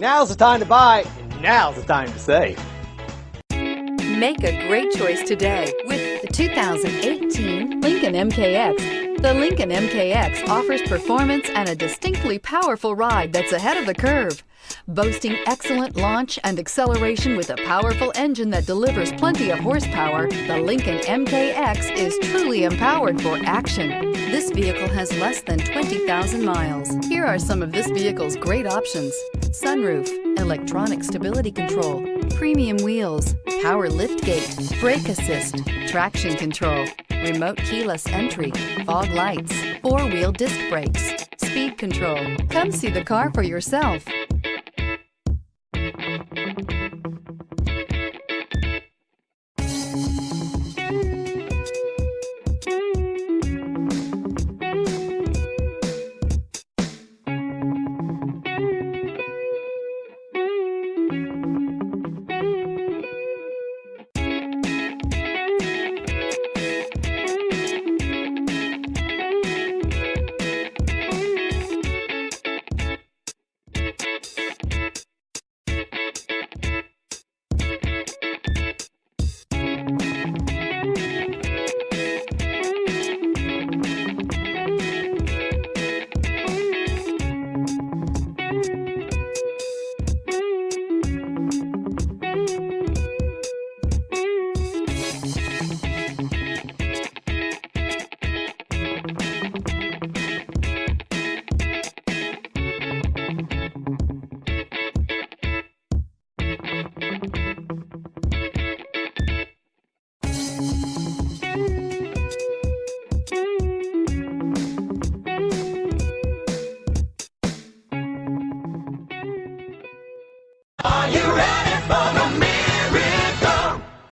Now's the time to buy, and now's the time to save. Make a great choice today with the 2018 Lincoln MKX. The Lincoln MKX offers performance and a distinctly powerful ride that's ahead of the curve. Boasting excellent launch and acceleration with a powerful engine that delivers plenty of horsepower, the Lincoln MKX is truly empowered for action. This vehicle has less than 20,000 miles. Here are some of this vehicle's great options: sunroof, electronic stability control, premium wheels, power liftgate, brake assist, traction control, remote keyless entry, fog lights, four-wheel disc brakes, speed control. Come see the car for yourself. Are you